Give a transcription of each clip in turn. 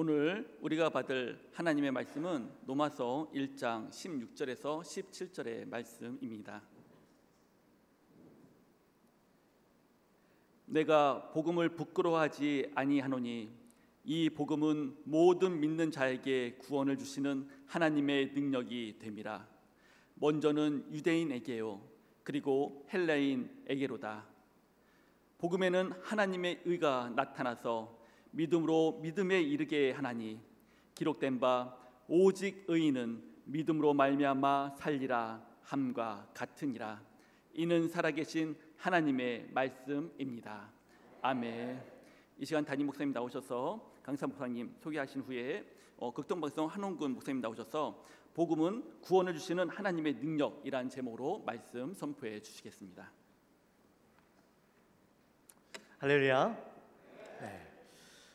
오늘 우리가 받을 하나님의 말씀은 로마서 1장 16절에서 17절의 말씀입니다. 내가 복음을 부끄러워하지 아니하노니 이 복음은 모든 믿는 자에게 구원을 주시는 하나님의 능력이 됨이라. 먼저는 유대인에게요 그리고 헬라인에게로다. 복음에는 하나님의 의가 나타나서 믿음으로 믿음에 이르게 하나니 기록된 바 오직 의인은 믿음으로 말미암아 살리라 함과 같으니라. 이는 살아계신 하나님의 말씀입니다. 아멘. 이 시간 담임 목사님 나오셔서 강사 목사님 소개하신 후에 극동방송 한홍근 목사님 나오셔서 복음은 구원을 주시는 하나님의 능력이라는 제목으로 말씀 선포해 주시겠습니다. 할렐루야. 네.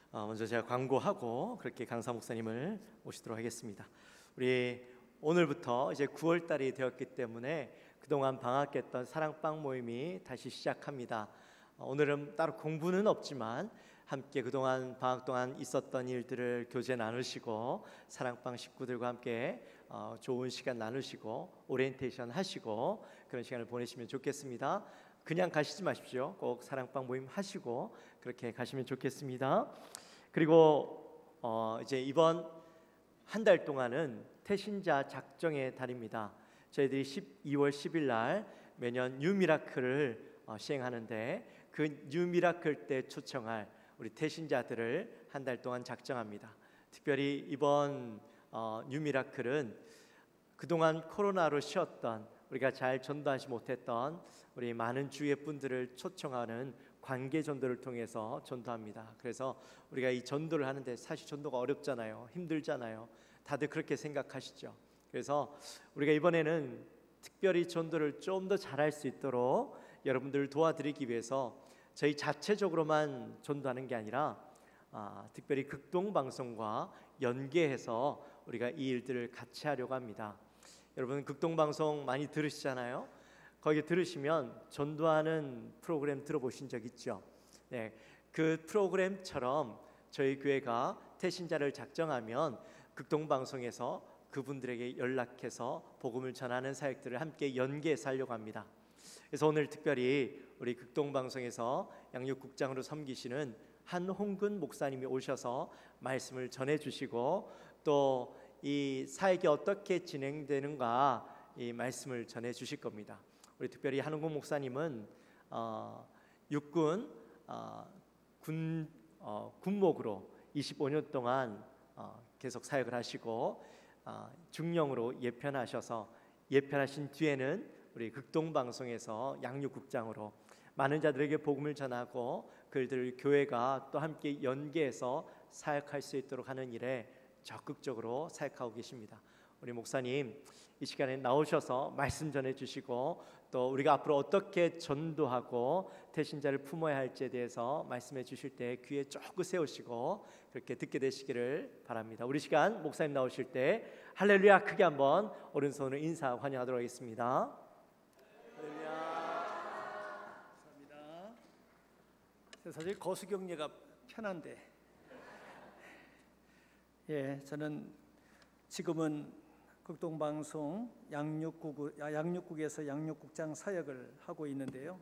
먼저 제가 광고하고 그렇게 강사 목사님을 모시도록 하겠습니다. 우리 오늘부터 이제 9월 달이 되었기 때문에 그동안 방학했던 사랑방 모임이 다시 시작합니다. 오늘은 따로 공부는 없지만 함께 그동안 방학 동안 있었던 일들을 교제 나누시고 사랑방 식구들과 함께 좋은 시간 나누시고 오리엔테이션 하시고 그런 시간을 보내시면 좋겠습니다. 그냥 가시지 마십시오. 꼭 사랑방 모임 하시고 그렇게 가시면 좋겠습니다. 그리고 이제 이번 한 달 동안은 태신자 작정의 달입니다. 저희들이 12월 10일 날 매년 뉴미라클을 시행하는데 그 뉴미라클 때 초청할 우리 태신자들을 한 달 동안 작정합니다. 특별히 이번 뉴미라클은 그동안 코로나로 쉬었던 우리가 잘 전도하지 못했던 우리 많은 주의 분들을 초청하는 관계 전도를 통해서 전도합니다. 그래서 우리가 이 전도를 하는데 사실 전도가 어렵잖아요. 힘들잖아요. 다들 그렇게 생각하시죠. 그래서 우리가 이번에는 특별히 전도를 좀 더 잘할 수 있도록 여러분들을 도와드리기 위해서 저희 자체적으로만 전도하는 게 아니라 특별히 극동방송과 연계해서 우리가 이 일들을 같이 하려고 합니다. 여러분 극동방송 많이 들으시잖아요. 거기 들으시면 전도하는 프로그램 들어보신 적 있죠? 네, 그 프로그램처럼 저희 교회가 태신자를 작정하면 극동방송에서 그분들에게 연락해서 복음을 전하는 사역들을 함께 연계해서 하려고 합니다. 그래서 오늘 특별히 우리 극동방송에서 양육국장으로 섬기시는 한홍근 목사님이 오셔서 말씀을 전해주시고 또 이 사역이 어떻게 진행되는가 이 말씀을 전해주실 겁니다. 우리 특별히 한홍근 목사님은 육군 군목으로 25년 동안 계속 사역을 하시고 중령으로 예편하셔서 예편하신 뒤에는 우리 극동방송에서 양육국장으로 많은 자들에게 복음을 전하고 그들을 교회가 또 함께 연계해서 사역할 수 있도록 하는 일에 적극적으로 사역하고 계십니다. 우리 목사님 이 시간에 나오셔서 말씀 전해주시고 또 우리가 앞으로 어떻게 전도하고 태신자를 품어야 할지에 대해서 말씀해 주실 때 귀에 쫑긋 세우시고 그렇게 듣게 되시기를 바랍니다. 우리 시간 목사님 나오실 때 할렐루야 크게 한번 오른손으로 인사 환영하도록 하겠습니다. 할렐루야. 감사합니다. 사실 거수경례가 편한데 저는 지금은 극동방송 양육국에서 양육국장 사역을 하고 있는데요.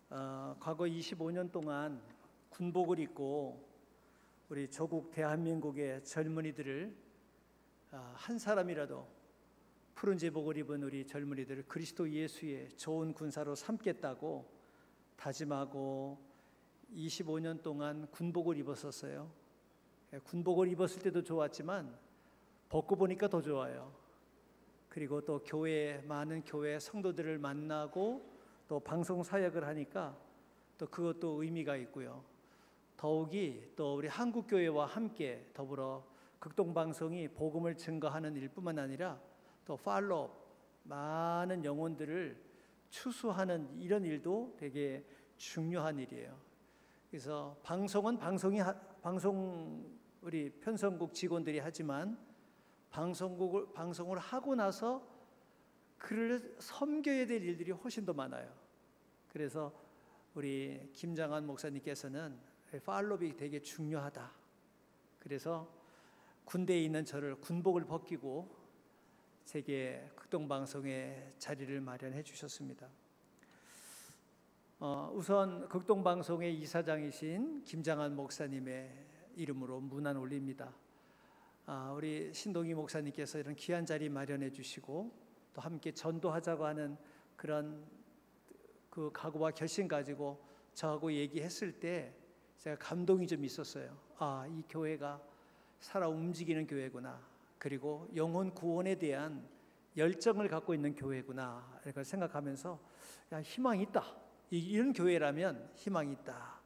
과거 25년 동안 군복을 입고 우리 조국 대한민국의 젊은이들을 한 사람이라도 푸른 제복을 입은 우리 젊은이들을 그리스도 예수의 좋은 군사로 삼겠다고 다짐하고 25년 동안 군복을 입었었어요. 군복을 입었을 때도 좋았지만 벗고 보니까 더 좋아요. 그리고 또 많은 교회 성도들을 만나고 또 방송 사역을 하니까 또 그것도 의미가 있고요. 더욱이 또 우리 한국교회와 함께 더불어 극동방송이 복음을 증거하는 일뿐만 아니라 또 팔로업 많은 영혼들을 추수하는 이런 일도 되게 중요한 일이에요. 그래서 방송은 방송 우리 편성국 직원들이 하지만 방송을 하고 나서 그를 섬겨야 될 일들이 훨씬 더 많아요. 그래서 우리 김장한 목사님께서는 팔로업이 되게 중요하다 그래서 군대에 있는 저를 군복을 벗기고 제게 극동방송에 자리를 마련해 주셨습니다. 우선 극동방송의 이사장이신 김장한 목사님의 이름으로 문안 올립니다. 우리 신동희 목사님께서 이런 귀한 자리 마련해 주시고 또 함께 전도하자고 하는 그런 그 각오와 결심 가지고 저하고 얘기했을 때 제가 감동이 좀 있었어요. 이 교회가 살아 움직이는 교회구나. 그리고 영혼 구원에 대한 열정을 갖고 있는 교회구나. 이걸 생각하면서 희망이 있다. 이런 교회라면 희망이 있다.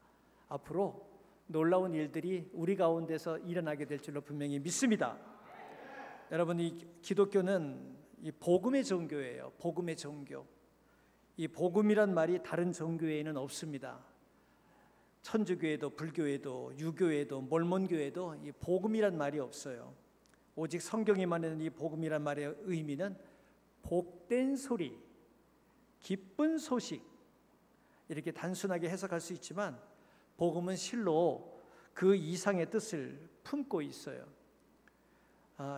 앞으로 놀라운 일들이 우리 가운데서 일어나게 될 줄로 분명히 믿습니다. 여러분, 이 기독교는 이 복음의 종교예요. 복음의 종교. 이 복음이란 말이 다른 종교에는 없습니다. 천주교에도 불교에도 유교에도 몰몬교에도 이 복음이란 말이 없어요. 오직 성경이 말하는 이 복음이란 말의 의미는 복된 소리, 기쁜 소식, 이렇게 단순하게 해석할 수 있지만 복음은 실로 그 이상의 뜻을 품고 있어요.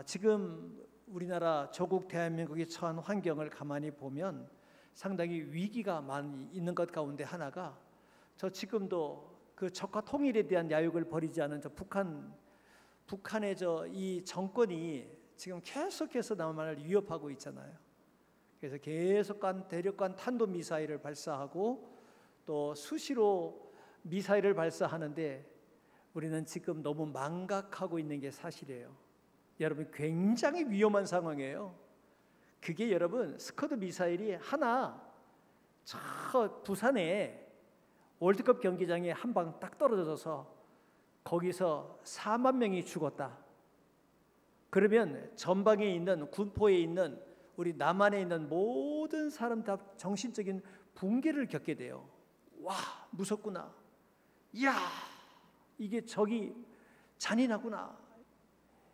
지금 우리나라 조국 대한민국이 처한 환경을 가만히 보면 상당히 위기가 많이 있는 것 가운데 하나가 저 지금도 그 적과 통일에 대한 야욕을 버리지 않은 저 북한의 저 이 정권이 지금 계속해서 남한을 위협하고 있잖아요. 그래서 계속 대륙간 탄도 미사일을 발사하고 또 수시로 미사일을 발사하는데 우리는 지금 너무 망각하고 있는 게 사실이에요. 여러분, 굉장히 위험한 상황이에요. 그게 여러분, 스커드 미사일이 하나 저 부산에 월드컵 경기장에 한 방 딱 떨어져서 거기서 4만 명이 죽었다. 그러면 전방에 있는 군포에 있는 우리 남한에 있는 모든 사람 다 정신적인 붕괴를 겪게 돼요. 와, 무섭구나. 이야, 이게 적이 잔인하구나.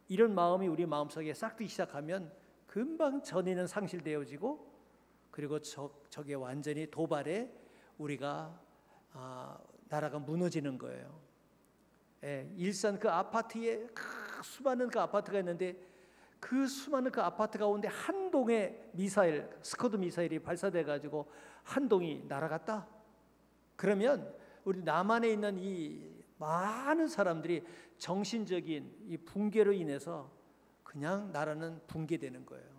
이런 마음이 우리 마음속에 싹트기 시작하면 금방 전의는 상실되어지고 그리고 적의 완전히 도발에 우리가 나라가 무너지는 거예요. 일산 그 아파트에 수많은 그 아파트가 있는데 그 수많은 그 아파트 가운데 한 동의 미사일, 스커드 미사일이 발사돼 가지고 한 동이 날아갔다. 그러면 우리 남한에 있는 이 많은 사람들이 정신적인 이 붕괴로 인해서 그냥 나라는 붕괴되는 거예요.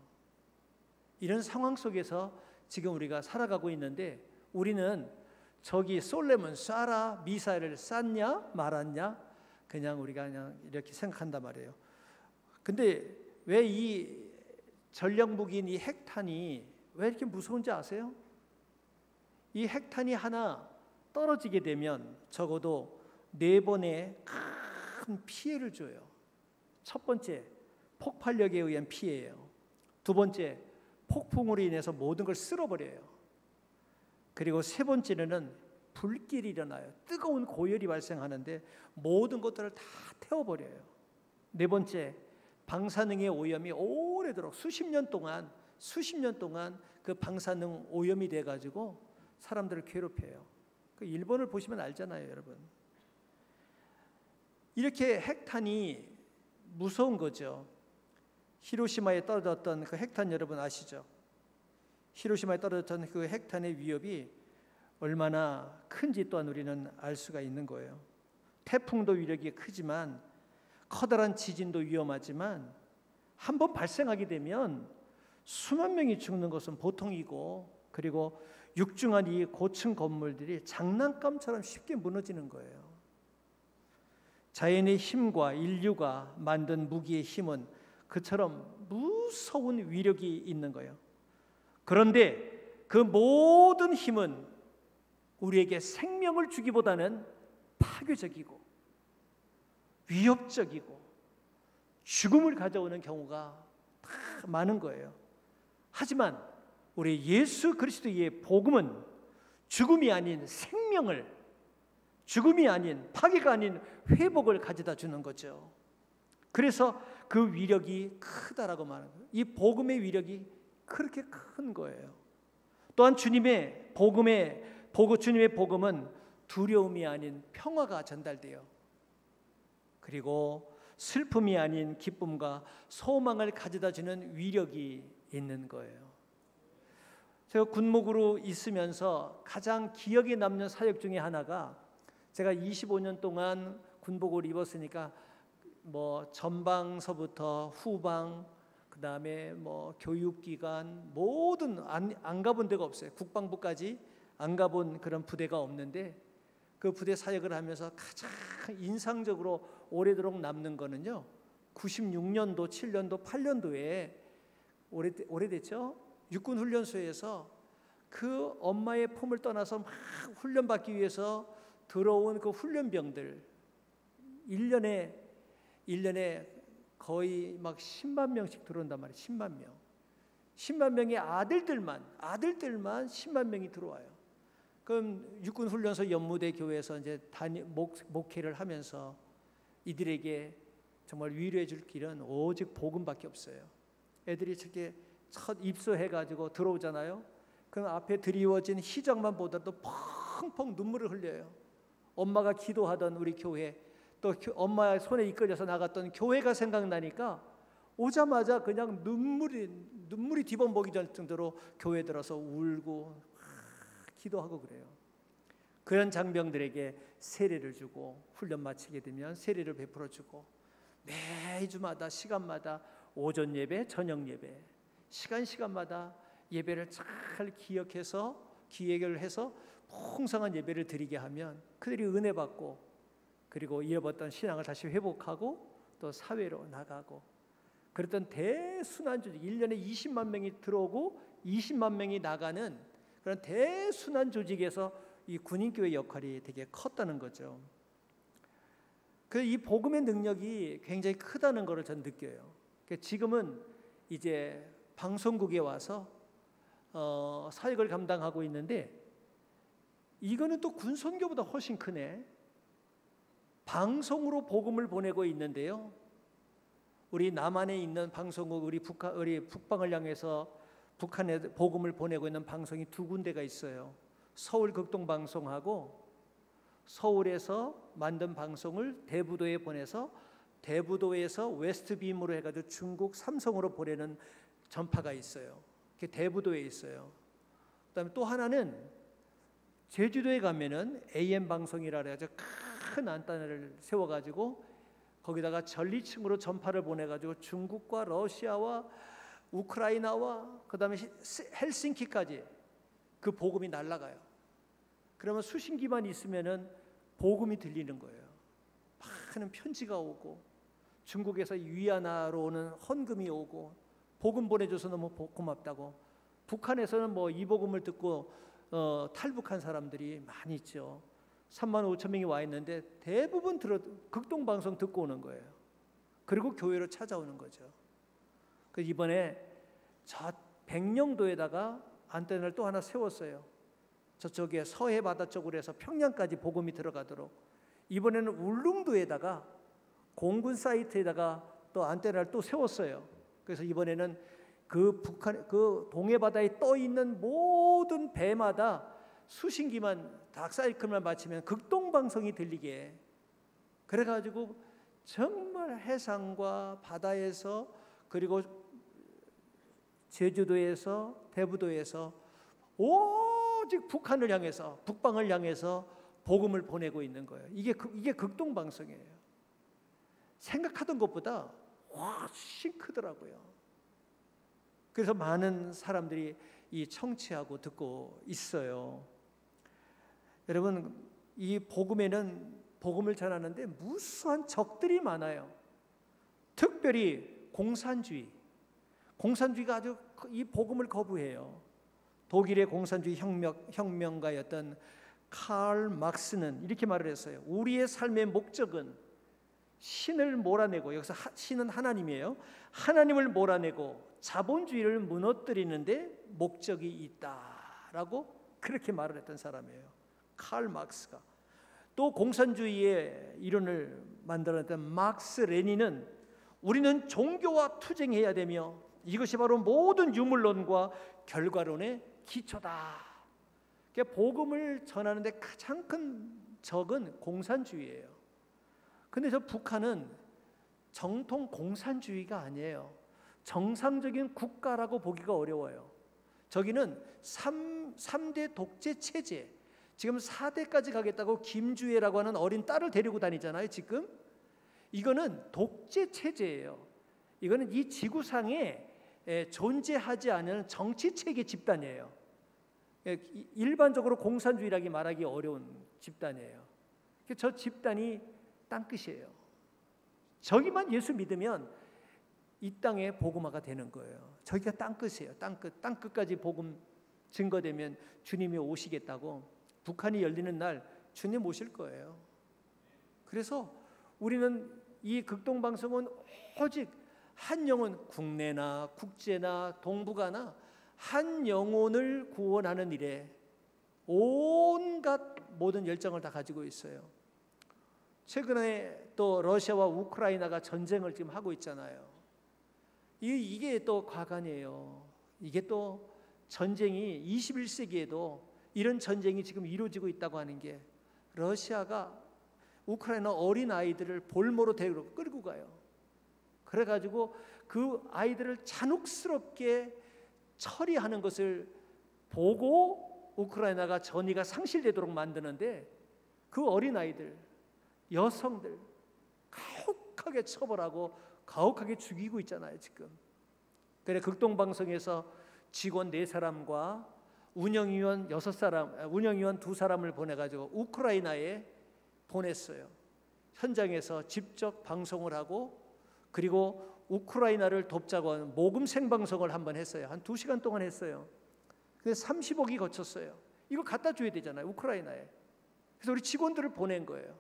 이런 상황 속에서 지금 우리가 살아가고 있는데 우리는 저기 쏠려면 쏴라, 미사일을 쐈냐 말았냐, 그냥 우리가 그냥 이렇게 생각한단 말이에요. 근데 왜 이 전략무기인 이 핵탄이 왜 이렇게 무서운지 아세요? 이 핵탄이 하나 떨어지게 되면 적어도 4번의 큰 피해를 줘요. 첫 번째, 폭발력에 의한 피해예요. 두 번째, 폭풍으로 인해서 모든 걸 쓸어버려요. 그리고 세 번째는 불길이 일어나요. 뜨거운 고열이 발생하는데 모든 것들을 다 태워버려요. 네 번째, 방사능의 오염이 오래도록 수십 년 동안 그 방사능 오염이 돼가지고 사람들을 괴롭혀요. 그 일본을 보시면 알잖아요, 여러분. 이렇게 핵탄이 무서운 거죠. 히로시마에 떨어졌던 그 핵탄 여러분 아시죠? 히로시마에 떨어졌던 그 핵탄의 위협이 얼마나 큰지 또한 우리는 알 수가 있는 거예요. 태풍도 위력이 크지만 커다란 지진도 위험하지만 한번 발생하게 되면 수만 명이 죽는 것은 보통이고 그리고 육중한 이 고층 건물들이 장난감처럼 쉽게 무너지는 거예요. 자연의 힘과 인류가 만든 무기의 힘은 그처럼 무서운 위력이 있는 거예요. 그런데 그 모든 힘은 우리에게 생명을 주기보다는 파괴적이고 위협적이고 죽음을 가져오는 경우가 많은 거예요. 하지만 우리 예수 그리스도의 복음은 죽음이 아닌 생명을, 죽음이 아닌 파괴가 아닌 회복을 가져다 주는 거죠. 그래서 그 위력이 크다라고 말하는 거예요. 이 복음의 위력이 그렇게 큰 거예요. 또한 주님의 복음은 두려움이 아닌 평화가 전달돼요. 그리고 슬픔이 아닌 기쁨과 소망을 가져다 주는 위력이 있는 거예요. 제가 군목으로 있으면서 가장 기억에 남는 사역 중에 하나가, 제가 25년 동안 군복을 입었으니까 뭐 전방서부터 후방, 그다음에 뭐 교육기관 모든 안 가본 데가 없어요. 국방부까지 안 가본 그런 부대가 없는데, 그 부대 사역을 하면서 가장 인상적으로 오래도록 남는 거는요, 96년도, 7년도, 8년도에 오래됐죠? 육군훈련소에서 그 엄마의 품을 떠나서 막 훈련받기 위해서 들어온 그 훈련병들, 1년에 거의 막 10만 명씩 들어온단 말이에요. 10만 명. 10만 명의 아들들만 10만 명이 들어와요. 그럼 육군훈련소 연무대 교회에서 이제 목회를 하면서 이들에게 정말 위로해 줄 길은 오직 복음밖에 없어요. 애들이 저렇게 첫 입소해가지고 들어오잖아요. 그럼 앞에 드리워진 희장만 보더라도 펑펑 눈물을 흘려요. 엄마가 기도하던 우리 교회, 또 엄마의 손에 이끌려서 나갔던 교회가 생각나니까 오자마자 그냥 눈물이 뒤범벅이 될 정도로 교회 들어서 울고 기도하고 그래요. 그런 장병들에게 세례를 주고, 훈련 마치게 되면 세례를 베풀어 주고, 매주마다 시간마다 오전 예배, 저녁 예배, 시간마다 예배를 잘 기획을 해서 풍성한 예배를 드리게 하면 그들이 은혜 받고, 그리고 잃어버렸던 신앙을 다시 회복하고 또 사회로 나가고, 그랬던 대순환 조직, 1년에 20만 명이 들어오고 20만 명이 나가는 그런 대순환 조직에서 이 군인교회 역할이 되게 컸다는 거죠. 이 복음의 능력이 굉장히 크다는 것을 전 느껴요. 지금은 이제 방송국에 와서 사역을 감당하고 있는데, 이거는 또 군선교보다 훨씬 크네. 방송으로 복음을 보내고 있는데요, 우리 남한에 있는 방송국, 우리 북방을 향해서 북한에 복음을 보내고 있는 방송이 두 군데가 있어요. 서울 극동방송하고 서울에서 만든 방송을 대부도에 보내서 대부도에서 웨스트빔으로 해가지고 중국 삼성으로 보내는 전파가 있어요. 그게 대부도에 있어요. 그다음에 또 하나는 제주도에 가면은 AM 방송이라 그래가지고 큰 안테나를 세워가지고 거기다가 전리층으로 전파를 보내가지고 중국과 러시아와 우크라이나와 그다음에 헬싱키까지 그 복음이 날아가요. 그러면 수신기만 있으면은 복음이 들리는 거예요. 많은 편지가 오고, 중국에서 위안화로 오는 헌금이 오고, 복음 보내줘서 너무 고맙다고. 북한에서는 뭐 이 복음을 듣고 탈북한 사람들이 많이 있죠. 3만 5천 명이 와 있는데 대부분 극동방송 듣고 오는 거예요. 그리고 교회로 찾아오는 거죠. 그래서 이번에 저 백령도에다가 안테나를 또 하나 세웠어요. 저쪽에 서해 바다 쪽으로 해서 평양까지 복음이 들어가도록. 이번에는 울릉도에다가 공군 사이트에다가 또 안테나를 또 세웠어요. 그래서 이번에는 그 동해 바다에 떠 있는 모든 배마다 수신기만 닥사이클만 맞추면 극동방송이 들리게. 그래가지고 정말 해상과 바다에서, 그리고 제주도에서, 대부도에서 오직 북한을 향해서, 북방을 향해서 복음을 보내고 있는 거예요. 이게 극동방송이에요. 생각하던 것보다 훨씬 크더라고요. 그래서 많은 사람들이 이 청취하고 듣고 있어요. 여러분, 이 복음에는, 복음을 전하는데 무수한 적들이 많아요. 특별히 공산주의가 아주 이 복음을 거부해요. 독일의 공산주의 혁명가였던 칼 막스는 이렇게 말을 했어요. 우리의 삶의 목적은 신을 몰아내고, 여기서 신은 하나님이에요. 하나님을 몰아내고 자본주의를 무너뜨리는데 목적이 있다라고 그렇게 말을 했던 사람이에요. 칼 막스가. 또 공산주의의 이론을 만들어냈던 막스 레닌은 우리는 종교와 투쟁해야 되며 이것이 바로 모든 유물론과 결과론의 기초다. 그러니까 복음을 전하는데 가장 큰 적은 공산주의예요. 근데 저 북한은 정통 공산주의가 아니에요. 정상적인 국가라고 보기가 어려워요. 저기는 3대 독재 체제, 지금 4대까지 가겠다고 김주애라고 하는 어린 딸을 데리고 다니잖아요. 지금 이거는 독재 체제예요. 이거는 이 지구상에 존재하지 않은 정치체계 집단이에요. 일반적으로 공산주의라고 말하기 어려운 집단이에요. 저 집단이 땅끝이에요. 저기만 예수 믿으면 이 땅에 복음화가 되는 거예요. 저기가 땅끝이에요. 땅끝까지 복음 증거되면 주님이 오시겠다고. 북한이 열리는 날 주님 오실 거예요. 그래서 우리는 이 극동방송은 오직 한 영혼, 국내나 국제나 동북아나 한 영혼을 구원하는 일에 온갖 모든 열정을 다 가지고 있어요. 최근에 또 러시아와 우크라이나가 전쟁을 지금 하고 있잖아요. 이게 또 과간이에요. 이게 또 전쟁이 21세기에도 이런 전쟁이 지금 이루어지고 있다고 하는 게, 러시아가 우크라이나 어린 아이들을 볼모로 데리고 끌고 가요. 그래가지고 그 아이들을 잔혹스럽게 처리하는 것을 보고 우크라이나가 전의가 상실되도록 만드는데, 그 어린 아이들, 여성들 가혹하게 처벌하고 가혹하게 죽이고 있잖아요 지금. 그래 극동방송에서 직원 4사람과 운영위원 6사람, 운영위원 2사람을 보내가지고 우크라이나에 보냈어요. 현장에서 직접 방송을 하고, 그리고 우크라이나를 돕자고 하는 모금 생방송을 한번 했어요. 한 2시간 동안 했어요. 그래서 30억이 거쳤어요. 이거 갖다 줘야 되잖아요 우크라이나에. 그래서 우리 직원들을 보낸 거예요.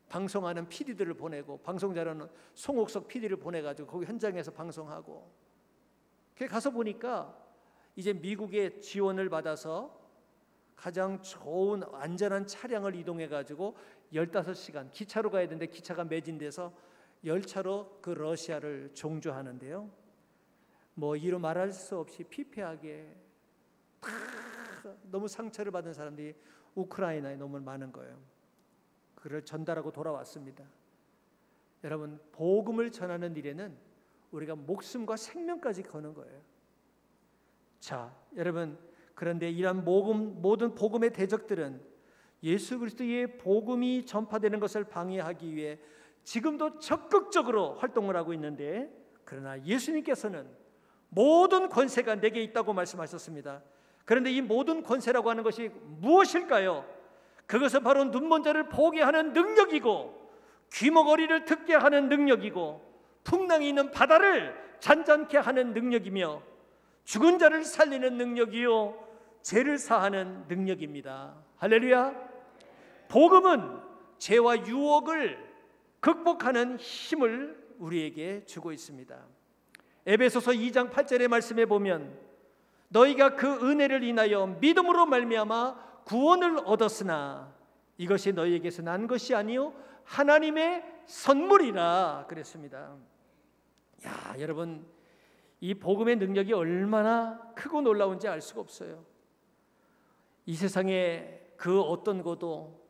방송하는 PD들을 보내고, 방송 잘하는 송옥석 PD를 보내가지고 거기 현장에서 방송하고. 가서 보니까 이제 미국의 지원을 받아서 가장 좋은 안전한 차량을 이동해가지고 15시간 기차로 가야 되는데 기차가 매진돼서 열차로 그 러시아를 종주하는데요. 뭐 이루 말할 수 없이 피폐하게 너무 상처를 받은 사람들이 우크라이나에 너무 많은 거예요. 그를 전달하고 돌아왔습니다. 여러분, 복음을 전하는 일에는 우리가 목숨과 생명까지 거는 거예요. 자, 여러분, 그런데 이러한 모든 복음의 대적들은 예수 그리스도의 복음이 전파되는 것을 방해하기 위해 지금도 적극적으로 활동을 하고 있는데, 그러나 예수님께서는 모든 권세가 내게 있다고 말씀하셨습니다. 그런데 이 모든 권세라고 하는 것이 무엇일까요? 그것은 바로 눈먼 자를 보게 하는 능력이고, 귀머거리를 듣게 하는 능력이고, 풍랑이 있는 바다를 잔잔케 하는 능력이며, 죽은 자를 살리는 능력이요 죄를 사하는 능력입니다. 할렐루야. 복음은 죄와 유혹을 극복하는 힘을 우리에게 주고 있습니다. 에베소서 2장 8절의 말씀에 보면, 너희가 그 은혜를 인하여 믿음으로 말미암아 구원을 얻었으나 이것이 너희에게서 난 것이 아니요 하나님의 선물이라 그랬습니다. 야, 여러분, 이 복음의 능력이 얼마나 크고 놀라운지 알 수가 없어요. 이 세상에 그 어떤 것도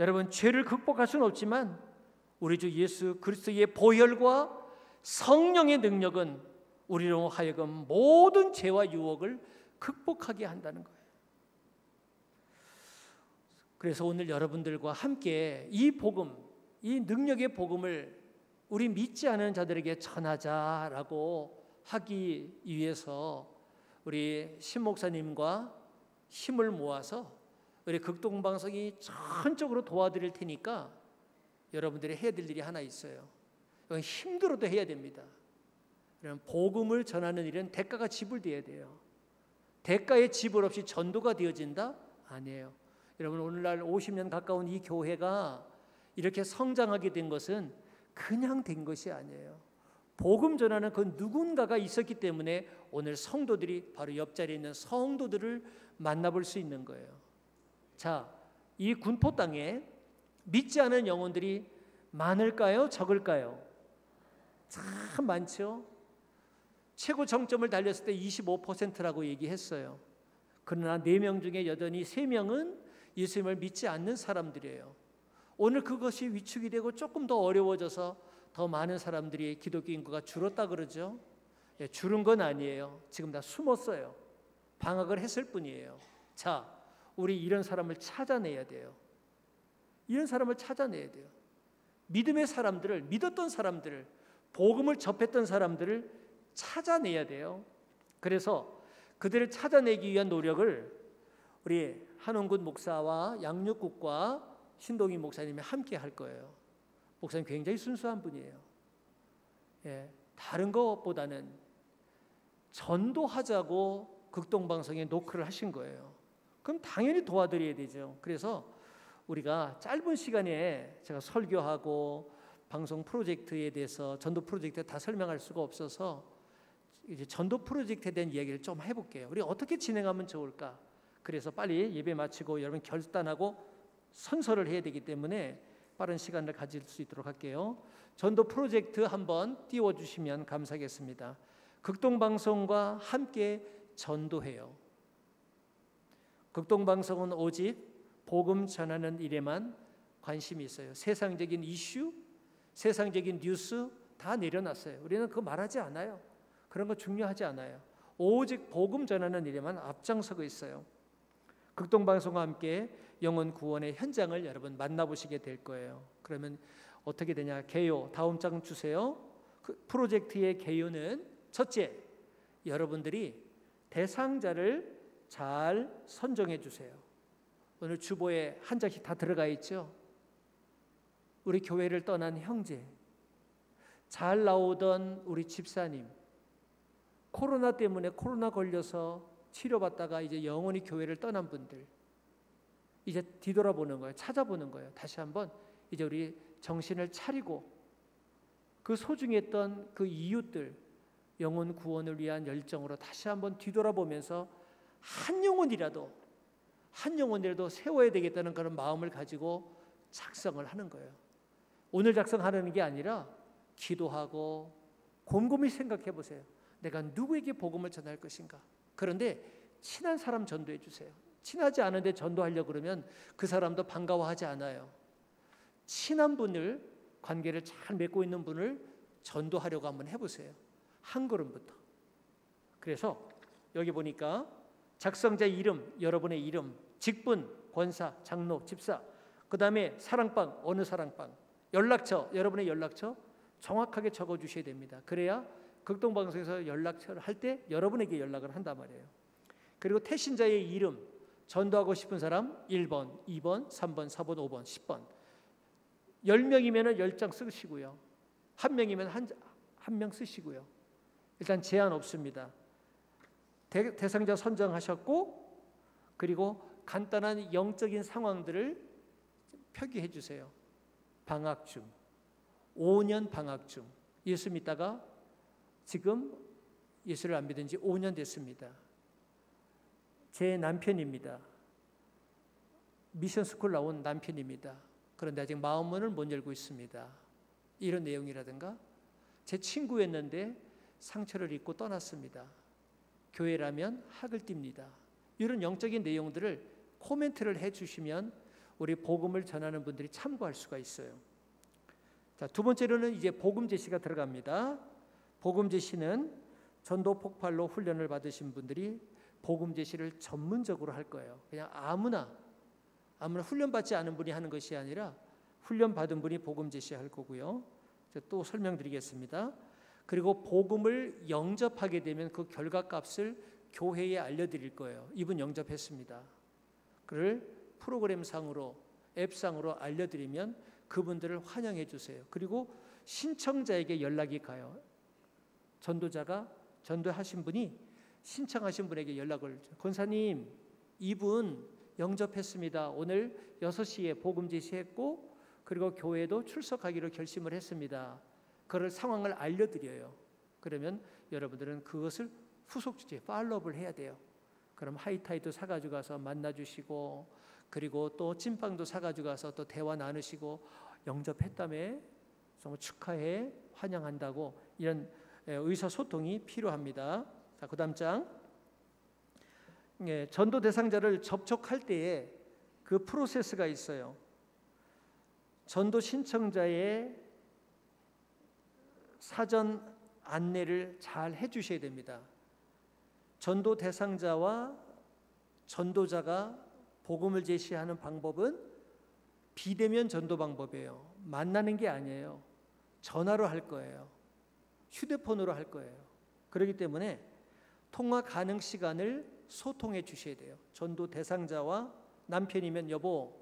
여러분 죄를 극복할 수는 없지만 우리 주 예수 그리스도의 보혈과 성령의 능력은 우리로 하여금 모든 죄와 유혹을 극복하게 한다는 거예요. 그래서 오늘 여러분들과 함께 이 복음, 이 능력의 복음을 우리 믿지 않은 자들에게 전하자라고 하기 위해서 우리 신 목사님과 힘을 모아서 우리 극동방송이 전적으로 도와드릴 테니까 여러분들이 해야 될 일이 하나 있어요. 이건 힘들어도 해야 됩니다. 복음을 전하는 일은 대가가 지불돼야 돼요. 대가의 지불 없이 전도가 되어진다? 아니에요. 여러분, 오늘날 50년 가까운 이 교회가 이렇게 성장하게 된 것은 그냥 된 것이 아니에요. 복음 전하는 그 누군가가 있었기 때문에 오늘 성도들이 바로 옆자리에 있는 성도들을 만나볼 수 있는 거예요. 자, 이 군포 땅에 믿지 않은 영혼들이 많을까요? 적을까요? 참 많죠. 최고 정점을 달렸을 때 25%라고 얘기했어요. 그러나 4명 중에 여전히 3명은 예수님을 믿지 않는 사람들이에요. 오늘 그것이 위축이 되고 조금 더 어려워져서 더 많은 사람들이 기독교 인구가 줄었다 그러죠. 예, 줄은 건 아니에요. 지금 다 숨었어요. 방학을 했을 뿐이에요. 자, 우리 이런 사람을 찾아내야 돼요. 이런 사람을 찾아내야 돼요. 믿음의 사람들을, 믿었던 사람들을, 복음을 접했던 사람들을 찾아내야 돼요. 그래서 그들을 찾아내기 위한 노력을 우리 한원군 목사와 양육국과 신동희 목사님이 함께 할 거예요. 목사님 굉장히 순수한 분이에요. 예, 다른 것보다는 전도하자고 극동방송에 노크를 하신 거예요. 그럼 당연히 도와드려야 되죠. 그래서 우리가 짧은 시간에 제가 설교하고 방송 프로젝트에 대해서 전도 프로젝트에 다 설명할 수가 없어서 이제 전도 프로젝트에 대한 이야기를 좀 해볼게요. 우리 어떻게 진행하면 좋을까? 그래서 빨리 예배 마치고 여러분 결단하고 선서를 해야 되기 때문에 빠른 시간을 가질 수 있도록 할게요. 전도 프로젝트 한번 띄워주시면 감사하겠습니다. 극동방송과 함께 전도해요. 극동방송은 오직 복음 전하는 일에만 관심이 있어요. 세상적인 이슈, 세상적인 뉴스 다 내려놨어요. 우리는 그거 말하지 않아요. 그런 거 중요하지 않아요. 오직 복음 전하는 일에만 앞장서고 있어요. 극동방송과 함께 영혼 구원의 현장을 여러분 만나보시게 될 거예요. 그러면 어떻게 되냐? 개요 다음 장 주세요. 그 프로젝트의 개요는 첫째, 여러분들이 대상자를 잘 선정해 주세요. 오늘 주보에 한 장씩 다 들어가 있죠. 우리 교회를 떠난 형제, 잘 나오던 우리 집사님, 코로나 때문에 코로나 걸려서 치료받다가 이제 영원히 교회를 떠난 분들, 이제 뒤돌아보는 거예요. 찾아보는 거예요. 다시 한번 이제 우리 정신을 차리고 그 소중했던 그 이웃들 영혼 구원을 위한 열정으로 다시 한번 뒤돌아보면서 한 영혼이라도 세워야 되겠다는 그런 마음을 가지고 작성을 하는 거예요. 오늘 작성하려는 게 아니라 기도하고 곰곰이 생각해 보세요. 내가 누구에게 복음을 전할 것인가? 그런데 친한 사람 전도해 주세요. 친하지 않은데 전도하려고 그러면 그 사람도 반가워하지 않아요. 친한 분을, 관계를 잘 맺고 있는 분을 전도하려고 한번 해보세요. 한 걸음부터. 그래서 여기 보니까 작성자 이름, 여러분의 이름, 직분, 권사, 장로, 집사, 그 다음에 사랑방, 어느 사랑방, 연락처, 여러분의 연락처 정확하게 적어주셔야 됩니다. 그래야 극동방송에서 연락처를 할 때 여러분에게 연락을 한단 말이에요. 그리고 태신자의 이름, 전도하고 싶은 사람 1번, 2번, 3번, 4번, 5번, 10번. 10명이면 10장 쓰시고요. 1명이면 한 명 쓰시고요. 일단 제한 없습니다. 대상자 선정하셨고, 그리고 간단한 영적인 상황들을 표기해 주세요. 방학 중, 5년 방학 중, 예수 믿다가 지금 예수를 안 믿은 지 5년 됐습니다. 제 남편입니다. 미션스쿨 나온 남편입니다. 그런데 아직 마음문을 못 열고 있습니다. 이런 내용이라든가, 제 친구였는데 상처를 입고 떠났습니다. 교회라면 학을 띱니다. 이런 영적인 내용들을 코멘트를 해주시면 우리 복음을 전하는 분들이 참고할 수가 있어요. 자, 두 번째로는 이제 복음 제시가 들어갑니다. 복음 제시는 전도 폭발로 훈련을 받으신 분들이 복음 제시를 전문적으로 할 거예요. 그냥 아무나 훈련받지 않은 분이 하는 것이 아니라 훈련받은 분이 복음 제시할 거고요. 또 설명드리겠습니다. 그리고 복음을 영접하게 되면 그 결과값을 교회에 알려드릴 거예요. 이분 영접했습니다. 그를 프로그램상으로, 앱상으로 알려드리면 그분들을 환영해 주세요. 그리고 신청자에게 연락이 가요. 전도자가, 전도하신 분이 신청하신 분에게 연락을, 권사님 이분 영접했습니다. 오늘 6시에 복음 제시했고 그리고 교회도 출석하기로 결심을 했습니다. 그럴 상황을 알려드려요. 그러면 여러분들은 그것을 후속 주제, 팔로우를 해야 돼요. 그럼 하이타이도 사가지고 가서 만나주시고, 그리고 또 찐빵도 사가지고 가서 또 대화 나누시고, 영접했다며 정말 축하해, 환영한다고, 이런 의사소통이 필요합니다. 자, 그 다음 장. 전도 대상자를 접촉할 때에 그 프로세스가 있어요. 전도 신청자의 사전 안내를 잘 해주셔야 됩니다. 전도 대상자와 전도자가 복음을 제시하는 방법은 비대면 전도 방법이에요. 만나는 게 아니에요. 전화로 할 거예요. 휴대폰으로 할 거예요. 그렇기 때문에 통화 가능 시간을 소통해 주셔야 돼요. 전도 대상자와 남편이면 여보,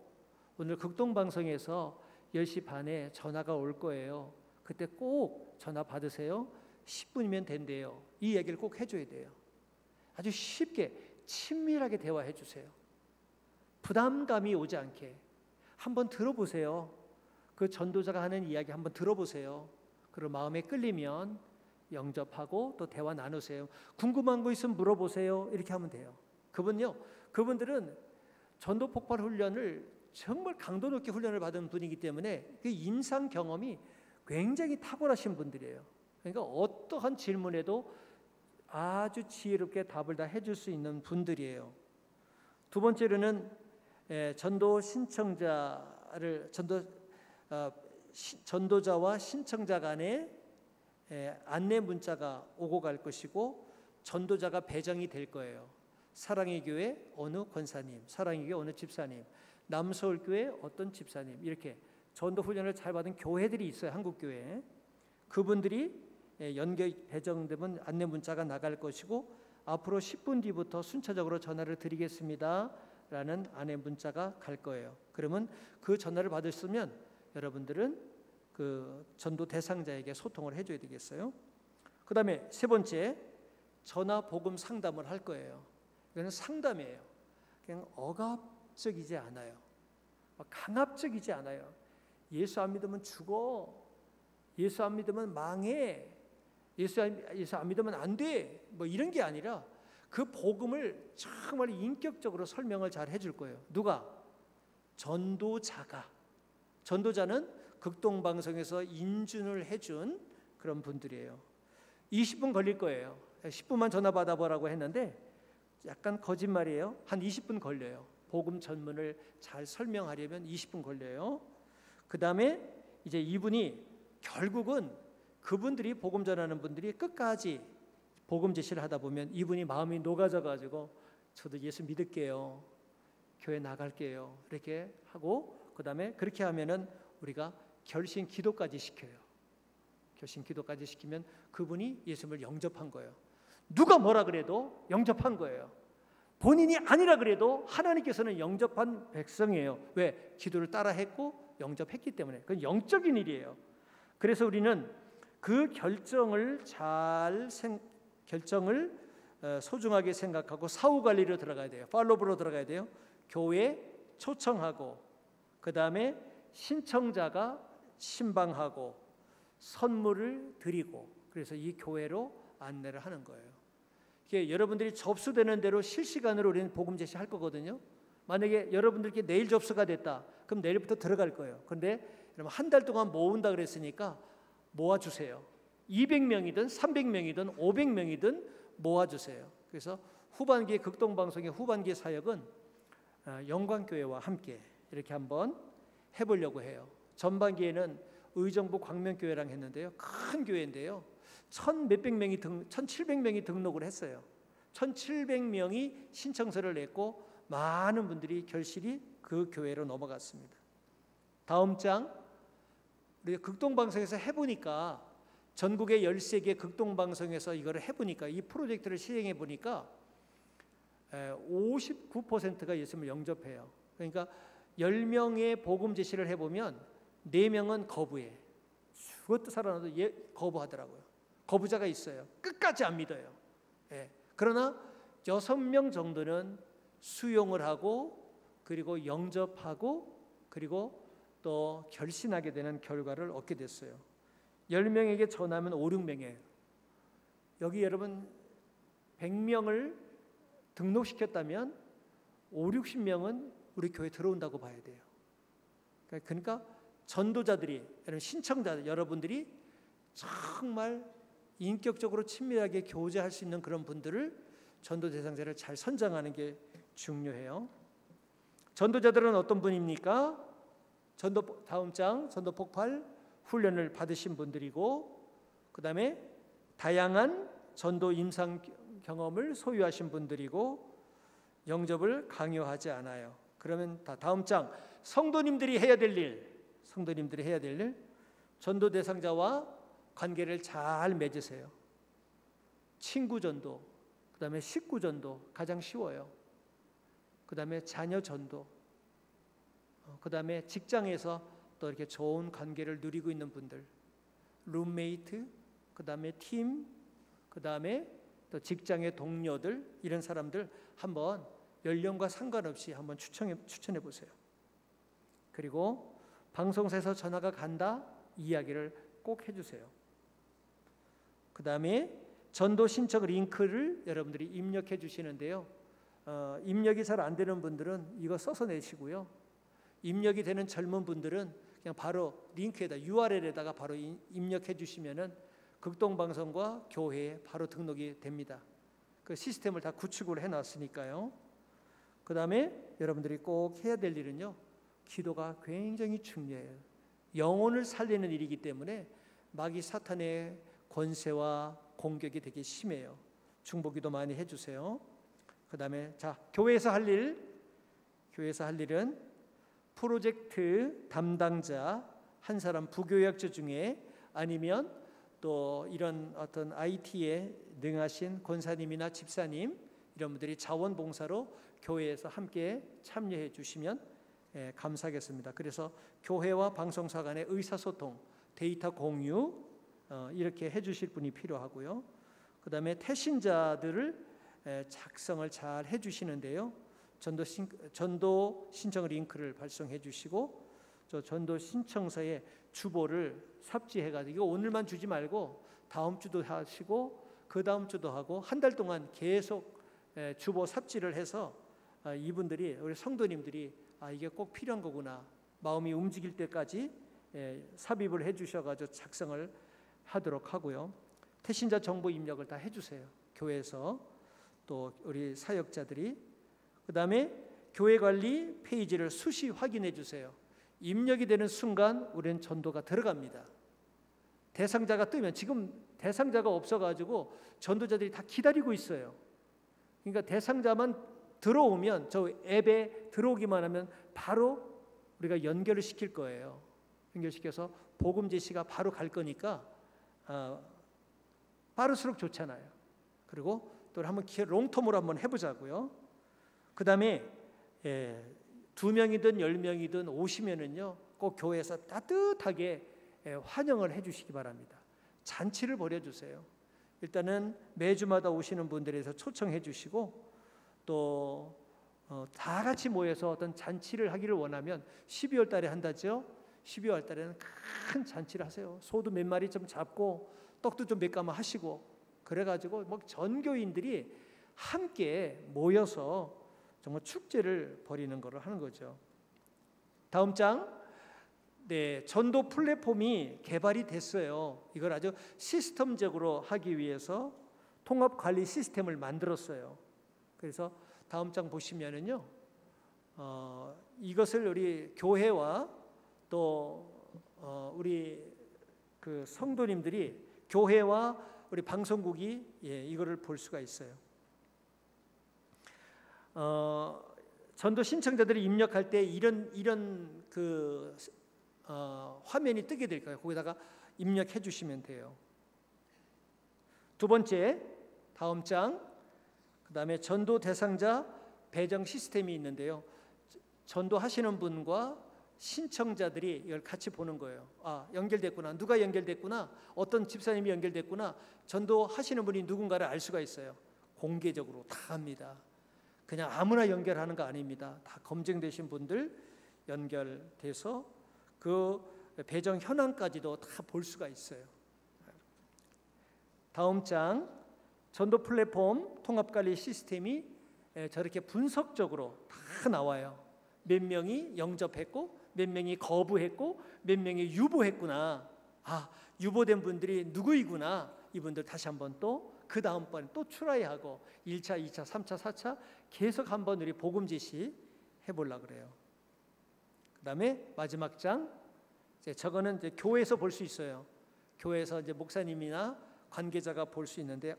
오늘 극동방송에서 10시 반에 전화가 올 거예요. 그때 꼭 전화 받으세요. 10분이면 된대요. 이 얘기를 꼭 해줘야 돼요. 아주 쉽게 친밀하게 대화해 주세요. 부담감이 오지 않게 한번 들어보세요. 그 전도자가 하는 이야기 한번 들어보세요. 그리고 마음에 끌리면 영접하고 또 대화 나누세요. 궁금한 거 있으면 물어보세요. 이렇게 하면 돼요. 그분들은 전도 폭발 훈련을 정말 강도 높게 훈련을 받은 분이기 때문에 그 임상 경험이 굉장히 탁월하신 분들이에요. 그러니까 어떠한 질문에도 아주 지혜롭게 답을 다 해줄 수 있는 분들이에요. 두 번째로는 전도 신청자를 전도자와 신청자 간에 안내 문자가 오고 갈 것이고 전도자가 배정이 될 거예요. 사랑의 교회 어느 권사님, 사랑의 교회 어느 집사님, 남서울 교회 어떤 집사님, 이렇게 전도 훈련을 잘 받은 교회들이 있어요. 한국 교회에. 그분들이 연결 배정되면 안내 문자가 나갈 것이고 앞으로 10분 뒤부터 순차적으로 전화를 드리겠습니다 라는 안내 문자가 갈 거예요. 그러면 그 전화를 받으시면 여러분들은 그 전도 대상자에게 소통을 해줘야 되겠어요. 그 다음에 세 번째, 전화 복음 상담을 할 거예요. 이거는 상담이에요. 그냥 억압적이지 않아요. 강압적이지 않아요. 예수 안 믿으면 죽어. 예수 안 믿으면 망해. 예수 안 믿으면 안 돼. 뭐 이런 게 아니라 그 복음을 정말 인격적으로 설명을 잘 해줄 거예요. 누가? 전도자가. 전도자는 극동방송에서 인준을 해준 그런 분들이에요. 20분 걸릴 거예요. 10분만 전화 받아보라고 했는데 약간 거짓말이에요. 한 20분 걸려요. 복음 전문을 잘 설명하려면 20분 걸려요. 그 다음에 이제 이분이 결국은 그분들이 복음 전하는 분들이 끝까지 복음 제시를 하다 보면 이분이 마음이 녹아져 가지고 저도 예수 믿을게요. 교회 나갈게요. 이렇게 하고 그 다음에 그렇게 하면은 우리가 결심 기도까지 시켜요. 결심 기도까지 시키면 그분이 예수님을 영접한 거예요. 누가 뭐라 그래도 영접한 거예요. 본인이 아니라 그래도 하나님께서는 영접한 백성이에요. 왜? 기도를 따라했고 영접했기 때문에. 그건 영적인 일이에요. 그래서 우리는 그 결정을 소중하게 생각하고 사후 관리로 들어가야 돼요. 팔로우로 들어가야 돼요. 교회 초청하고 그 다음에 신청자가 신방하고 선물을 드리고 그래서 이 교회로 안내를 하는 거예요. 이게 여러분들이 접수되는 대로 실시간으로 우리는 복음 제시할 거거든요. 만약에 여러분들께 내일 접수가 됐다. 그럼 내일부터 들어갈 거예요. 그런데 여러분 한 달 동안 모은다 그랬으니까 모아주세요. 200명이든 300명이든 500명이든 모아주세요. 그래서 후반기에 극동방송의 후반기 사역은 영광교회와 함께 이렇게 한번 해보려고 해요. 전반기에는 의정부 광명교회랑 했는데요. 큰 교회인데요. 1700명이 등록을 했어요. 1700명이 신청서를 냈고 많은 분들이 결실이 그 교회로 넘어갔습니다. 다음 장 우리 극동방송에서 해보니까 전국의 13개 극동방송에서 이거를 해보니까 이 프로젝트를 시행해 보니까 59%가 예수님을 영접해요. 그러니까 10명의 복음 제시를 해보면 4명은 거부해. 죽었다 살아나도 거부하더라고요. 거부자가 있어요. 끝까지 안 믿어요. 그러나 6명 정도는 수용을 하고 그리고 영접하고 그리고 또 결신하게 되는 결과를 얻게 됐어요. 10명에게 전하면 5, 6명이에요. 여기 여러분 100명을 등록시켰다면 5, 60명은 우리 교회에 들어온다고 봐야 돼요. 그러니까 전도자들이, 신청자 여러분들이 정말 인격적으로 친밀하게 교제할 수 있는 그런 분들을 전도 대상자를 잘 선정하는 게 중요해요. 전도자들은 어떤 분입니까? 다음 장 전도 폭발 훈련을 받으신 분들이고 그다음에 다양한 전도 임상 경험을 소유하신 분들이고 영접을 강요하지 않아요. 그러면 다음 장 성도님들이 해야 될 일, 전도 대상자와 관계를 잘 맺으세요. 친구 전도, 그다음에 식구 전도 가장 쉬워요. 그다음에 자녀 전도, 그다음에 직장에서 또 이렇게 좋은 관계를 누리고 있는 분들, 룸메이트, 그다음에 팀, 그다음에 또 직장의 동료들, 이런 사람들 한번 연령과 상관없이 한번 추천해 보세요. 그리고 방송사에서 전화가 간다 이야기를 꼭 해주세요. 그다음에 전도 신청 링크를 여러분들이 입력해 주시는데요. 입력이 잘 안 되는 분들은 이거 써서 내시고요. 입력이 되는 젊은 분들은 그냥 바로 링크에다 URL에다가 바로 입력해 주시면은 극동방송과 교회에 바로 등록이 됩니다. 그 시스템을 다 구축을 해놨으니까요. 그 다음에 여러분들이 꼭 해야 될 일은요, 기도가 굉장히 중요해요. 영혼을 살리는 일이기 때문에 마귀 사탄의 권세와 공격이 되게 심해요. 중보기도 많이 해주세요. 그 다음에 교회에서 할 일은 프로젝트 담당자 한 사람, 부교역자 중에 아니면 또 이런 어떤 IT에 능하신 권사님이나 집사님, 이런 분들이 자원봉사로 교회에서 함께 참여해 주시면 감사하겠습니다. 그래서 교회와 방송사 간의 의사소통, 데이터 공유 이렇게 해주실 분이 필요하고요. 그 다음에 태신자들을 작성을 잘 해주시는데요. 전도 신청 링크를 발송해 주시고, 저 전도 신청서에 주보를 삽지해가지고 이거 오늘만 주지 말고 다음 주도 하시고 그 다음 주도 하고 한 달 동안 계속 주보 삽지를 해서 이분들이, 우리 성도님들이 이게 꼭 필요한 거구나 마음이 움직일 때까지 삽입을 해주셔가지고 작성을 하도록 하고요. 태신자 정보 입력을 다 해주세요. 교회에서 또 우리 사역자들이. 그 다음에 교회 관리 페이지를 수시 확인해 주세요. 입력이 되는 순간 우리는 전도가 들어갑니다. 대상자가 뜨면, 지금 대상자가 없어가지고 전도자들이 다 기다리고 있어요. 그러니까 대상자만 들어오면, 저 앱에 들어오기만 하면 바로 우리가 연결을 시킬 거예요. 연결시켜서 복음 제시가 바로 갈 거니까 빠를수록 좋잖아요. 그리고 또 한번 롱텀으로 한번 해보자고요. 그 다음에 2명이든 10명이든 오시면은요, 꼭 교회에서 따뜻하게 환영을 해주시기 바랍니다. 잔치를 벌여주세요. 일단은 매주마다 오시는 분들에서 초청해 주시고, 또 다 같이 모여서 어떤 잔치를 하기를 원하면 12월 달에 한다죠. 12월 달에는 큰 잔치를 하세요. 소도 몇 마리 좀 잡고 떡도 좀 몇 가마 하시고, 그래가지고 뭐 전교인들이 함께 모여서 정말 축제를 벌이는 것을 하는 거죠. 다음 장, 전도 플랫폼이 개발이 됐어요. 이걸 아주 시스템적으로 하기 위해서 통합 관리 시스템을 만들었어요. 그래서 다음 장 보시면은요, 이것을 우리 교회와 또 우리 그 성도님들이, 교회와 우리 방송국이 이거를 볼 수가 있어요. 전도 신청자들이 입력할 때 이런 그 화면이 뜨게 될 거예요. 거기다가 입력해 주시면 돼요. 두 번째, 다음 장, 그 다음에 전도 대상자 배정 시스템이 있는데요. 전도하시는 분과 신청자들이 이걸 같이 보는 거예요. 연결됐구나, 누가 연결됐구나, 어떤 집사님이 연결됐구나, 전도하시는 분이 누군가를 알 수가 있어요. 공개적으로 다 합니다. 그냥 아무나 연결하는 거 아닙니다. 다 검증되신 분들 연결돼서 그 배정 현황까지도 다 볼 수가 있어요. 다음 장, 전도 플랫폼 통합관리 시스템이 저렇게 분석적으로 다 나와요. 몇 명이 영접했고, 몇 명이 거부했고, 몇 명이 유보했구나. 유보된 분들이 누구이구나. 이분들 다시 한번 또 그 다음번에 또 트라이하고 1차, 2차, 3차, 4차 계속 한번 우리 복음 제시 해보려고 그래요. 그 다음에 마지막 장, 저거는 이제 교회에서 볼 수 있어요. 교회에서 이제 목사님이나 관계자가 볼 수 있는데,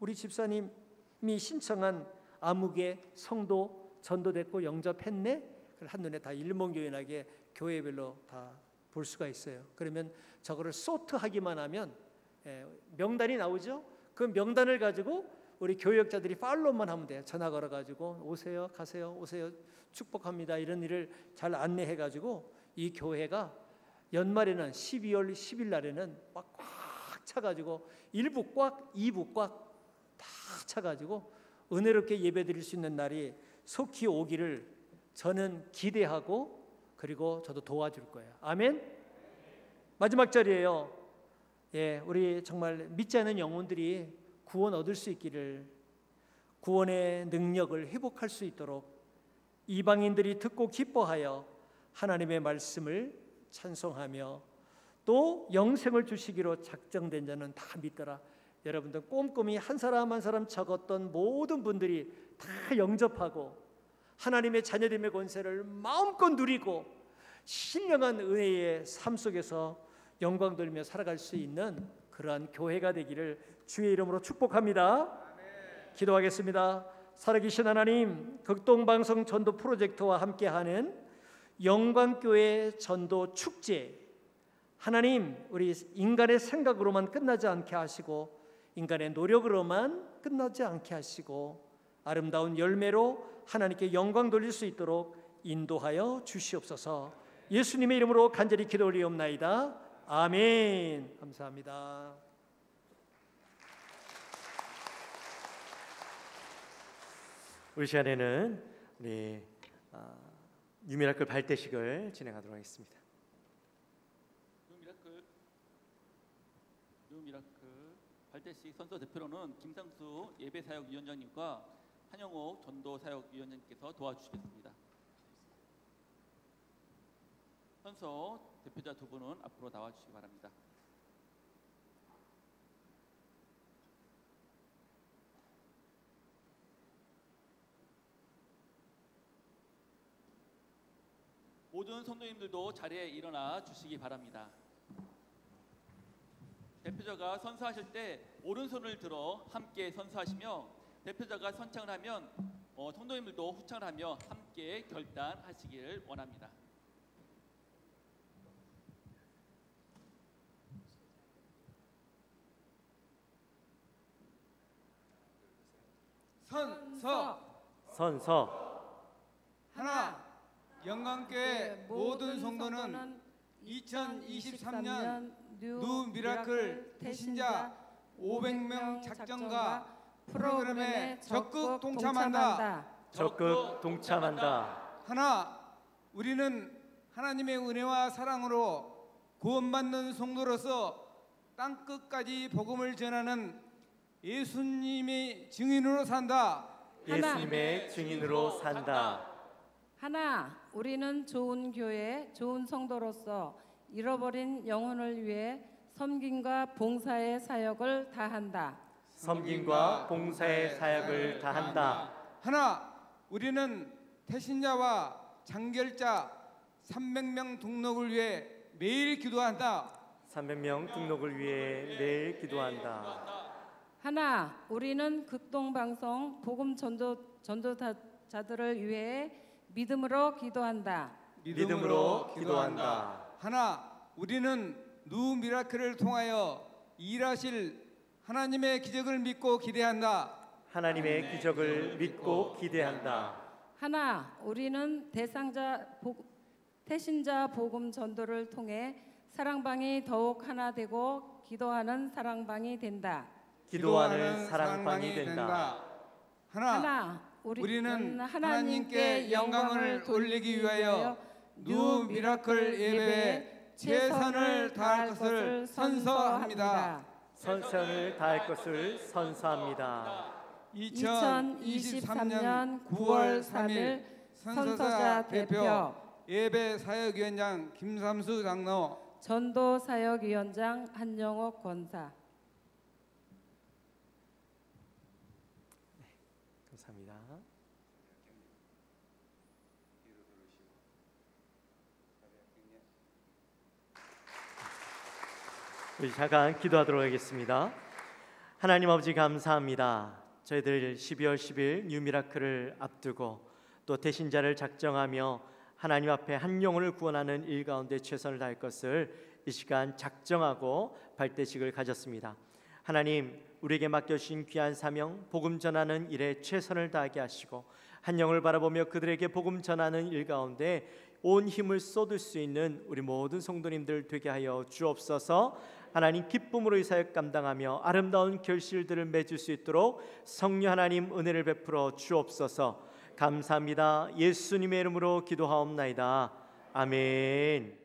우리 집사님이 신청한 아무개 성도 전도됐고 영접했네. 그걸 한눈에 다 일목요연하게 교회별로 다 볼 수가 있어요. 그러면 저거를 소트하기만 하면 명단이 나오죠. 그 명단을 가지고 우리 교역자들이 팔로우만 하면 돼요. 전화 걸어가지고 오세요, 가세요, 오세요, 축복합니다, 이런 일을 잘 안내해가지고 이 교회가 연말에는 12월 10일 날에는 막 꽉 차가지고 1부 꽉 2부 꽉 다 차가지고 은혜롭게 예배드릴 수 있는 날이 속히 오기를 저는 기대하고, 그리고 저도 도와줄 거예요. 아멘. 마지막 절이에요. 우리 정말 믿지 않는 영혼들이 구원 얻을 수 있기를, 구원의 능력을 회복할 수 있도록 이방인들이 듣고 기뻐하여 하나님의 말씀을 찬송하며 또 영생을 주시기로 작정된 자는 다 믿더라. 여러분들 꼼꼼히 한 사람 한 사람 적었던 모든 분들이 다 영접하고 하나님의 자녀됨의 권세를 마음껏 누리고 신령한 은혜의 삶 속에서 영광 돌리며 살아갈 수 있는 그러한 교회가 되기를 주의 이름으로 축복합니다. 아멘. 기도하겠습니다. 살아계신 하나님, 극동방송 전도 프로젝트와 함께하는 영광교회 전도 축제, 하나님, 우리 인간의 생각으로만 끝나지 않게 하시고 인간의 노력으로만 끝나지 않게 하시고 아름다운 열매로 하나님께 영광 돌릴 수 있도록 인도하여 주시옵소서. 예수님의 이름으로 간절히 기도 올리옵나이다. 아멘. 감사합니다. 우리 시간에는 우리 뉴미라클 발대식을 진행하도록 하겠습니다. 뉴미라클 발대식 선서 대표로는 김상수 예배사역위원장님과 한영옥 전도사역위원장님께서 도와주시겠습니다. 선서 대표자 두 분은 앞으로 나와주시기 바랍니다. 모든 성도님들도 자리에 일어나 주시기 바랍니다. 대표자가 선서하실 때 오른손을 들어 함께 선서하시며 대표자가 선창을 하면 성도님들도 후창을 하며 함께 결단하시기를 원합니다. 선서 하나, 영광교회 모든 성도는 2023년 뉴 미라클 태신자 500명 작정과 프로그램에 적극 동참한다. 적극 동참한다. 하나, 우리는 하나님의 은혜와 사랑으로 구원받는 성도로서 땅끝까지 복음을 전하는 예수님의 증인으로 산다. 예수님의 증인으로 산다. 하나, 우리는 좋은 교회, 좋은 성도로서 잃어버린 영혼을 위해 섬김과 봉사의 사역을 다한다. 섬김과 봉사의 사역을 다한다. 하나, 우리는 태신자와 장결자 300명 등록을 위해 매일 기도한다. 300명 등록을 위해 매일 기도한다. 하나, 우리는 극동방송 복음 전도자들을 위해 믿음으로 기도한다. 믿음으로 기도한다. 하나, 우리는 뉴 미라클을 통하여 일하실 하나님의 기적을 믿고 기대한다. 하나님의 기적을 믿고 기대한다. 하나, 우리는 태신자 복음 전도를 통해 사랑방이 더욱 하나 되고 기도하는 사랑방이 된다. 기도하는 사랑방이 된다. 하나, 우리는 하나님께 영광을 올리기 위하여 뉴 미라클 예배에 최선을 다할 것을 선서합니다. 선선을 다할 것을 선서합니다. 2023년 9월 3일 선서자 대표 예배사역위원장 김삼수 장로, 전도사역위원장 한영옥 권사. 감사합니다. 우리 잠깐 기도하도록 하겠습니다. 하나님 아버지 감사합니다. 저희들 12월 10일 뉴미라클을 앞두고 또 대신자를 작정하며 하나님 앞에 한 영혼을 구원하는 일 가운데 최선을 다할 것을 이 시간 작정하고 발대식을 가졌습니다. 하나님, 우리에게 맡겨주신 귀한 사명, 복음 전하는 일에 최선을 다하게 하시고 한 영을 바라보며 그들에게 복음 전하는 일 가운데 온 힘을 쏟을 수 있는 우리 모든 성도님들 되게 하여 주옵소서. 하나님, 기쁨으로 이 사역 감당하며 아름다운 결실들을 맺을 수 있도록 성령 하나님 은혜를 베풀어 주옵소서. 감사합니다. 예수님의 이름으로 기도하옵나이다. 아멘.